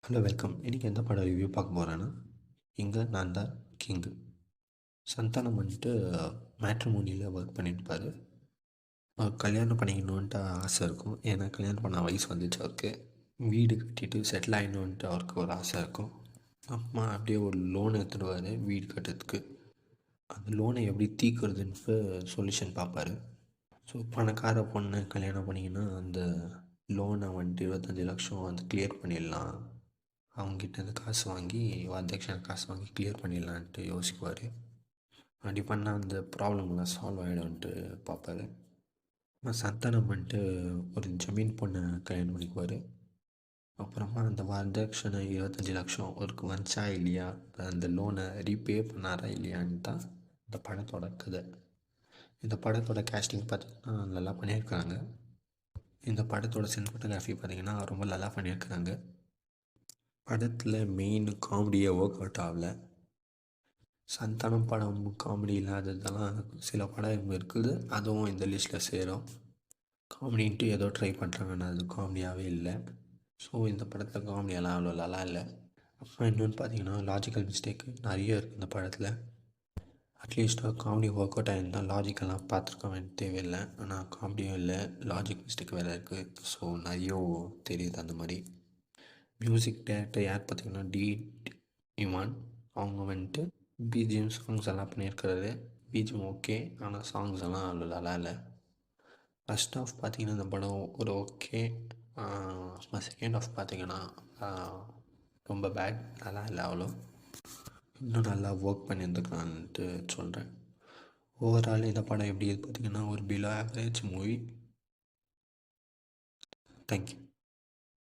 Hello welcome. இன்றைக்கி எந்த படம் ரிவ்யூ பார்க்க போகிறேன்னா, இங்கே நான் தான் கிங்கு. சந்தானம் வந்துட்டு மேட்ரிமோனியில் ஒர்க் பண்ணியிருப்பார். அவர் கல்யாணம் பண்ணிக்கணுன்ட்டு ஆசை இருக்கும். ஏன்னா கல்யாணம் பண்ண வயசு வந்துச்சு அவருக்கு. வீடு கட்டிட்டு செட்டில் ஆகிடணுன்ட்டு அவருக்கு ஒரு ஆசை இருக்கும். அம்மா அப்படியே ஒரு லோன் எடுத்துடுவார் வீடு கட்டுறதுக்கு. அந்த லோனை எப்படி தீர்க்குறதுன்ட்டு சொல்யூஷன் பார்ப்பார். ஸோ பணக்கார பொண்ணை கல்யாணம் பண்ணிங்கன்னா அந்த லோனை வந்துட்டு 25 லட்சம் வந்து கிளியர் பண்ணிடலாம். அவங்ககிட்ட காசு வாங்கி வரதட்சணை காசு வாங்கி கிளியர் பண்ணிடலான்ட்டு யோசிக்குவார். அப்படி பண்ணால் அந்த ப்ராப்ளம்லாம் சால்வ் ஆகிடும்ன்ட்டு பார்ப்பாரு. சந்தானம் வந்துட்டு ஒரு ஜமீன் பொண்ணை கல்யாணம் பண்ணிக்குவார். அப்புறமா அந்த வரதட்சணை 25 லட்சம் அவருக்கு வந்துச்சா இல்லையா, அந்த லோனை ரீபே பண்ணாரா இல்லையான்னு தான் இந்த படத்தோட கதை. இந்த படத்தோட கேஸ்டிங் பார்த்திங்கன்னா நல்லா பண்ணியிருக்காங்க. இந்த படத்தோட சினிமாட்டோகிராஃபி பார்த்திங்கன்னா ரொம்ப நல்லா பண்ணியிருக்கிறாங்க. படத்தில் மெயின் காமெடியை ஒர்க் அவுட் ஆகலை. சந்தானம் படம் காமெடி இல்லாததெல்லாம் சில படம் இருக்குது, அதுவும் இந்த லிஸ்ட்டில் சேரும். காமெடின்ட்டு ஏதோ ட்ரை பண்ணுறாங்கன்னா அது காமெடியாகவே இல்லை. ஸோ இந்த படத்தில் காமெடியெல்லாம் அவ்வளோ நல்லா இல்லை. அப்புறம் இன்னொன்று பார்த்தீங்கன்னா லாஜிக்கல் மிஸ்டேக் நிறைய இருக்குது இந்த படத்தில். அட்லீஸ்ட் காமெடி ஒர்க் அவுட் ஆகிருந்தால் லாஜிக்கெல்லாம் பார்த்துருக்க வேண்டிய தேவையில்லை. ஆனால் காமெடியும் இல்லை, லாஜிக் மிஸ்டேக் வேறு இருக்குது. ஸோ நிறைய தெரியுது அந்த மாதிரி. மியூசிக் டேரக்டர் யார் பார்த்திங்கன்னா டி இமான். அவங்க வந்துட்டு பிஜிஎம் சாங்ஸ் எல்லாம் பண்ணியிருக்கிறாரு. பிஜிஎம் ஓகே, ஆனால் சாங்ஸ் எல்லாம் அவ்வளோ நல்லா இல்லை. ஃபஸ்ட் ஆஃப் பார்த்திங்கன்னா இந்த படம் ஒரு ஓகே. செகண்ட் ஆஃப் பார்த்திங்கன்னா ரொம்ப பேட், நல்லா இல்லை அவ்வளோ. இன்னும் நல்லா ஒர்க் பண்ணியிருந்துக்கலான்ட்டு சொல்கிறேன். ஓவரால் இந்த படம் எப்படி பார்த்திங்கன்னா ஒரு பிலோ ஆவரேஜ் மூவி. தேங்க்யூ.